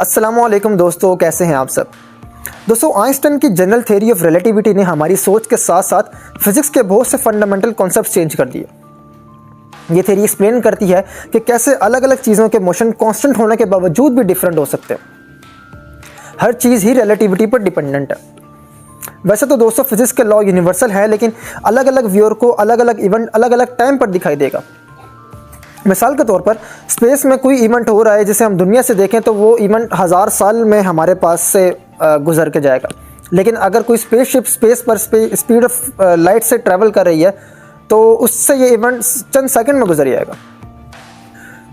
अस्सलामुअलैकुम दोस्तों, कैसे हैं आप सब। दोस्तों, आइंस्टाइन की जनरल थ्योरी ऑफ रिलेटिविटी ने हमारी सोच के साथ साथ फिजिक्स के बहुत से फंडामेंटल कॉन्सेप्ट चेंज कर दिए। ये थ्योरी एक्सप्लेन करती है कि कैसे अलग अलग चीज़ों के मोशन कांस्टेंट होने के बावजूद भी डिफरेंट हो सकते हैं। हर चीज़ ही रिलेटिविटी पर डिपेंडेंट है। वैसे तो दोस्तों फिजिक्स के लॉ यूनिवर्सल है, लेकिन अलग अलग व्यूअर को अलग अलग इवेंट अलग अलग टाइम पर दिखाई देगा। मिसाल के तौर पर स्पेस में कोई इवेंट हो रहा है जिसे हम दुनिया से देखें तो वो इवेंट 1000 साल में हमारे पास से गुजर के जाएगा, लेकिन अगर कोई स्पेसशिप स्पेस पर स्पीड ऑफ लाइट से ट्रैवल कर रही है तो उससे ये इवेंट चंद सेकंड में गुजर जाएगा।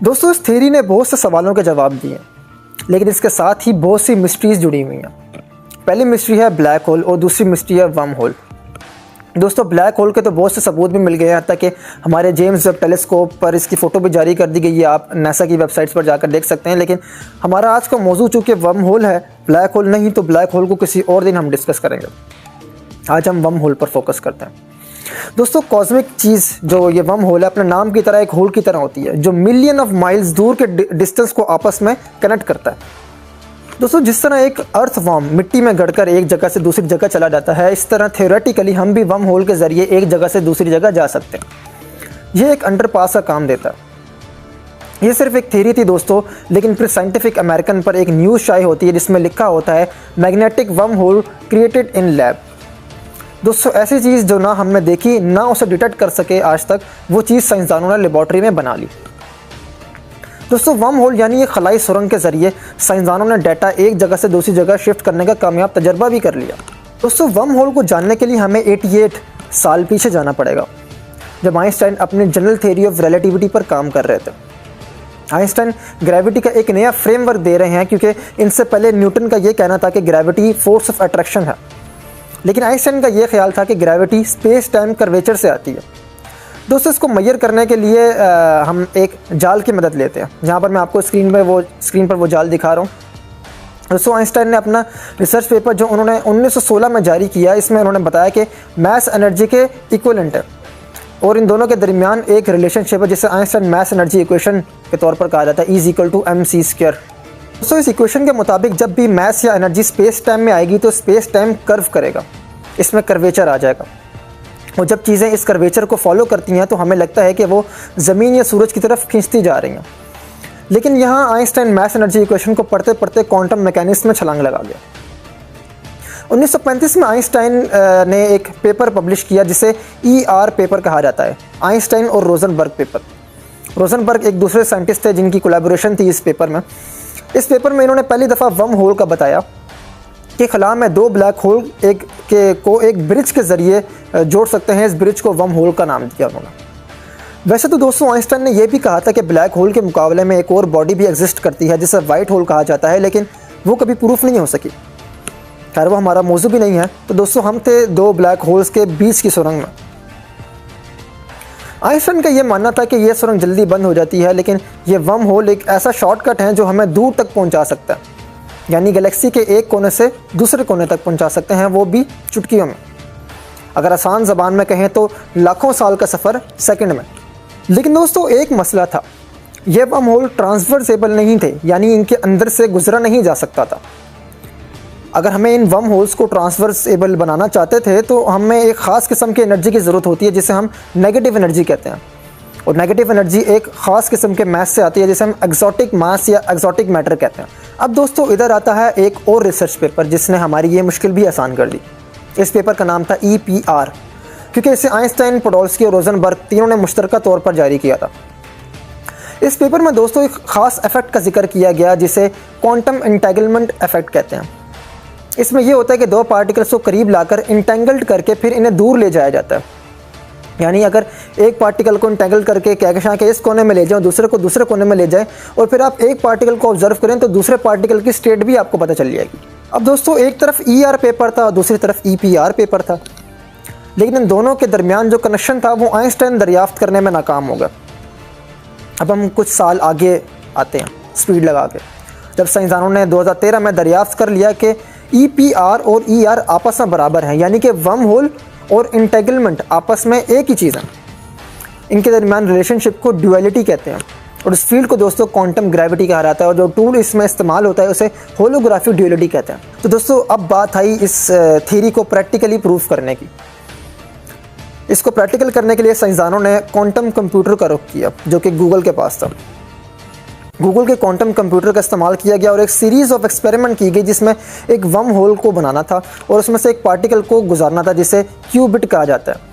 दोस्तों, इस थ्योरी ने बहुत से सवालों के जवाब दिए, लेकिन इसके साथ ही बहुत सी मिस्ट्रीज जुड़ी हुई हैं। पहली मिस्ट्री है ब्लैक होल और दूसरी मिस्ट्री है वर्म होल। दोस्तों, ब्लैक होल के तो बहुत से सबूत भी मिल गए हैं, तक कि हमारे जेम्स वेब टेलीस्कोप पर इसकी फ़ोटो भी जारी कर दी गई है। आप नासा की वेबसाइट्स पर जाकर देख सकते हैं। लेकिन हमारा आज का मौजू चूँकि वर्म होल है, ब्लैक होल नहीं, तो ब्लैक होल को किसी और दिन हम डिस्कस करेंगे। आज हम वर्म होल पर फोकस करते हैं। दोस्तों, कॉस्मिक चीज़ जो ये वर्म होल है अपने नाम की तरह एक होल की तरह होती है जो मिलियन ऑफ माइल्स दूर के डिस्टेंस को आपस में कनेक्ट करता है। दोस्तों, जिस तरह एक अर्थ वर्म मिट्टी में गड़कर एक जगह से दूसरी जगह चला जाता है, इस तरह थ्योरेटिकली हम भी वर्म होल के ज़रिए एक जगह से दूसरी जगह जा सकते हैं। ये एक अंडरपास का काम देता है। ये सिर्फ एक थ्योरी थी दोस्तों, लेकिन फिर साइंटिफिक अमेरिकन पर एक न्यूज़ शाये होती है जिसमें लिखा होता है magnetic worm hole created in lab. दोस्तों, ऐसी चीज़ जो ना हमने देखी ना उसे डिटेक्ट कर सके आज तक, वो चीज़ साइंसदानों ने लेबॉर्ट्री में बना ली। दोस्तों, वर्म होल यानी ये खलाई सुरंग के ज़रिए साइंसदानों ने डाटा एक जगह से दूसरी जगह शिफ्ट करने का कामयाब तजर्बा भी कर लिया। दोस्तों, वर्म होल को जानने के लिए हमें 88 साल पीछे जाना पड़ेगा, जब आइंस्टाइन अपनी जनरल थ्योरी ऑफ रिलेटिविटी पर काम कर रहे थे। आइंस्टाइन ग्रेविटी का एक नया फ्रेमवर्क दे रहे हैं, क्योंकि इनसे पहले न्यूटन का ये कहना था कि ग्रेविटी फोर्स ऑफ अट्रैक्शन है, लेकिन आइंस्टाइन का ये ख्याल था कि ग्रेविटी स्पेस टाइम कर्वेचर से आती है। दोस्तों, इसको मेजर करने के लिए हम एक जाल की मदद लेते हैं, जहाँ पर मैं आपको स्क्रीन पर वो जाल दिखा रहा हूँ। दोस्तों, आइंस्टाइन ने अपना रिसर्च पेपर जो उन्होंने 1916 में जारी किया, इसमें उन्होंने बताया कि मैस एनर्जी के इक्विवेलेंट है और इन दोनों के दरमियान एक रिलेशनशिप है जिसे आइंस्टाइन मैस एनर्जी इक्वेशन के तौर पर कहा जाता है, E=mc²। दोस्तों, इस इक्वेशन के मुताबिक जब भी मैस या एनर्जी स्पेस टाइम में आएगी तो स्पेस टाइम कर्व करेगा, इसमें कर्वेचर आ जाएगा, और जब चीज़ें इस कर्वेचर को फॉलो करती हैं तो हमें लगता है कि वो ज़मीन या सूरज की तरफ खींचती जा रही हैं। लेकिन यहाँ आइंस्टाइन मैस एनर्जी इक्वेशन को पढ़ते पढ़ते क्वांटम मैकेनिक्स में छलांग लगा गया। 1935 में आइंस्टाइन ने एक पेपर पब्लिश किया जिसे ER पेपर कहा जाता है, आइंस्टाइन और रोजनबर्ग पेपर। रोजनबर्ग एक दूसरे साइंटिस्ट थे जिनकी कोलैबोरेशन थी इस पेपर में। इस पेपर में इन्होंने पहली दफ़ा वर्म होल का बताया कि खला में दो ब्लैक होल को एक ब्रिज के ज़रिए जोड़ सकते हैं। इस ब्रिज को वर्म होल का नाम दिया उन्होंने। वैसे तो दोस्तों, आइंस्टाइन ने यह भी कहा था कि ब्लैक होल के मुकाबले में एक और बॉडी भी एग्जिस्ट करती है जिसे वाइट होल कहा जाता है, लेकिन वो कभी प्रूफ नहीं हो सकी। खैर, वो हमारा मौजू भी नहीं है। तो दोस्तों, हम थे दो ब्लैक होल्स के बीच की सुरंग में। आइंस्टाइन का ये मानना था कि यह सुरंग जल्दी बंद हो जाती है, लेकिन ये वर्म होल एक ऐसा शॉर्टकट है जो हमें दूर तक पहुँचा सकता है, यानी गैलेक्सी के एक कोने से दूसरे कोने तक पहुंचा सकते हैं, वो भी चुटकियों में। अगर आसान ज़बान में कहें तो लाखों साल का सफ़र सेकंड में। लेकिन दोस्तों, एक मसला था, ये वर्म होल ट्रांसवर्सेबल नहीं थे, यानी इनके अंदर से गुजरा नहीं जा सकता था। अगर हमें इन वर्म होल्स को ट्रांसवर्सेबल बनाना चाहते थे तो हमें एक ख़ास किस्म की एनर्जी की ज़रूरत होती है जिसे हम नेगेटिव एनर्जी कहते हैं, और नेगेटिव एनर्जी एक ख़ास किस्म के मास से आती है जिसे हम एक्जॉटिक मास या एक्जॉटिक मैटर कहते हैं। अब दोस्तों, इधर आता है एक और रिसर्च पेपर जिसने हमारी ये मुश्किल भी आसान कर दी। इस पेपर का नाम था EPR, क्योंकि इसे आइंस्टाइन, पोडोल्स्की और रोजनबर्ग तीनों ने मुश्तरका तौर पर जारी किया था। इस पेपर में दोस्तों एक ख़ास इफेक्ट का जिक्र किया गया जिसे क्वांटम इंटेंगलमेंट इफेक्ट कहते हैं। इसमें यह होता है कि दो पार्टिकल्स को करीब लाकर इंटेंगल्ड करके फिर इन्हें दूर ले जाया जाता है। यानी अगर एक पार्टिकल को इंटेंगल करके कहकशां के इस कोने में ले जाएं, दूसरे को दूसरे कोने में ले जाएं, और फिर आप एक पार्टिकल को ऑब्जर्व करें तो दूसरे पार्टिकल की स्टेट भी आपको पता चल जाएगी। अब दोस्तों, एक तरफ ER पेपर था, दूसरी तरफ EPR पेपर था, लेकिन इन दोनों के दरमियान जो कनेक्शन था वो आइंस्टाइन दरियाफ्त करने में नाकाम हो गया। अब हम कुछ साल आगे आते हैं स्पीड लगा के, जब साइंसदानों ने 2013 में दरियाफ्त कर लिया कि EPR और ER आपस में बराबर हैं, यानी कि वर्म होल और इंटेंगलमेंट आपस में एक ही चीज़ है। इनके दरमियान रिलेशनशिप को ड्यूअलिटी कहते हैं। और इस फील्ड को दोस्तों क्वांटम ग्रेविटी कहा जाता है और जो टूल इसमें इस्तेमाल होता है उसे होलोग्राफिक ड्यूअलिटी कहते हैं। तो दोस्तों अब बात आई इस थ्योरी को प्रैक्टिकली प्रूव करने की। इसको प्रैक्टिकल करने के लिए साइंसदानों ने क्वांटम कंप्यूटर का रुख किया जो कि गूगल के पास था। गूगल के क्वांटम कंप्यूटर का इस्तेमाल किया गया और एक सीरीज़ ऑफ एक्सपेरिमेंट की गई जिसमें एक वर्म होल को बनाना था और उसमें से एक पार्टिकल को गुजारना था जिसे क्यूबिट कहा जाता है।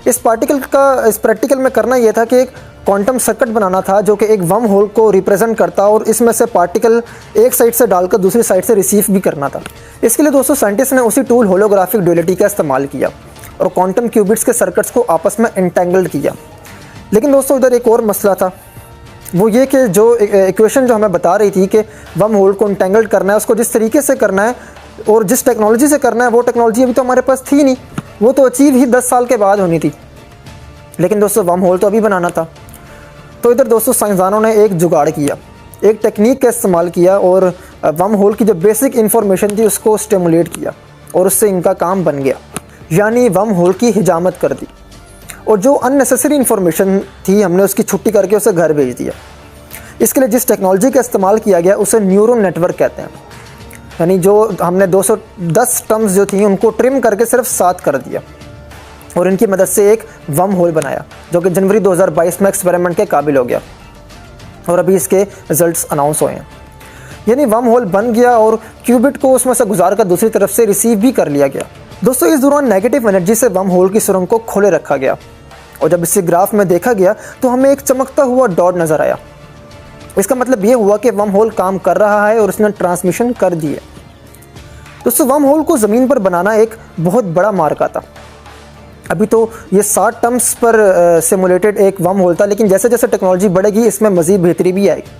इस प्रैक्टिकल में करना यह था कि एक क्वांटम सर्किट बनाना था जो कि एक वर्म होल को रिप्रेजेंट करता और इसमें से पार्टिकल एक साइड से डालकर दूसरी साइड से रिसीव भी करना था। इसके लिए दोस्तों साइंटिस्ट ने उसी टूल होलोग्राफिक ड्यूअलिटी का इस्तेमाल किया और क्वांटम क्यूबिट्स के सर्किट्स को आपस में इंटेंगल्ड किया। लेकिन दोस्तों इधर एक और मसला था, वो ये कि जो इक्वेशन जो हमें बता रही थी कि वर्म होल को इंटेंगल्ड करना है उसको जिस तरीके से करना है और जिस टेक्नोलॉजी से करना है वो टेक्नोलॉजी अभी तो हमारे पास थी नहीं, वो तो अचीव ही 10 साल के बाद होनी थी। लेकिन दोस्तों वर्म होल तो अभी बनाना था। तो इधर दोस्तों साइंसदानों ने एक जुगाड़ किया, एक टेक्निक का इस्तेमाल किया और वर्म होल की जो बेसिक इन्फॉर्मेशन थी उसको स्टिमुलेट किया और उससे इनका काम बन गया, यानी वर्म होल की हिजामत कर दी और जो अननेसेसरी इन्फॉर्मेशन थी हमने उसकी छुट्टी करके उसे घर भेज दिया। इसके लिए जिस टेक्नोलॉजी का इस्तेमाल किया गया उसे न्यूरल नेटवर्क कहते हैं, यानी जो हमने 210 टर्म्स जो थी उनको ट्रिम करके सिर्फ 7 कर दिया और इनकी मदद से एक वर्म होल बनाया जो कि जनवरी 2022 में एक्सपेरिमेंट के काबिल हो गया और अभी इसके रिजल्ट्स अनाउंस हुए हैं। यानी वर्म होल बन गया और क्यूबिट को उसमें से गुजार कर दूसरी तरफ से रिसीव भी कर लिया गया। दोस्तों इस दौरान नेगेटिव एनर्जी से वर्म होल की सुरंग को खोले रखा गया और जब इसे ग्राफ में देखा गया तो हमें एक चमकता हुआ डॉट नज़र आया। इसका मतलब ये हुआ कि वर्म होल काम कर रहा है और उसने ट्रांसमिशन कर दी है। दोस्तों वर्म होल को ज़मीन पर बनाना एक बहुत बड़ा मार्का था। अभी तो ये 60 टर्म्स पर सिमुलेटेड एक वर्म होल था, लेकिन जैसे जैसे टेक्नोलॉजी बढ़ेगी इसमें मज़ीद बेहतरी भी आएगी।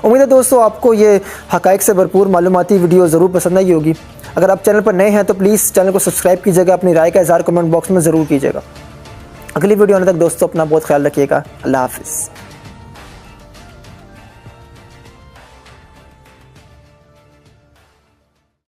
उम्मीद है दोस्तों आपको ये हक़ाइक़ से भरपूर मालूमाती वीडियो ज़रूर पसंद आई होगी। अगर आप चैनल पर नए हैं तो प्लीज़ चैनल को सब्सक्राइब कीजिएगा, अपनी राय का इज़हार कमेंट बॉक्स में ज़रूर कीजिएगा। अगली वीडियो आने तक दोस्तों अपना बहुत ख्याल रखिएगा। अल्लाह हाफ़िज़।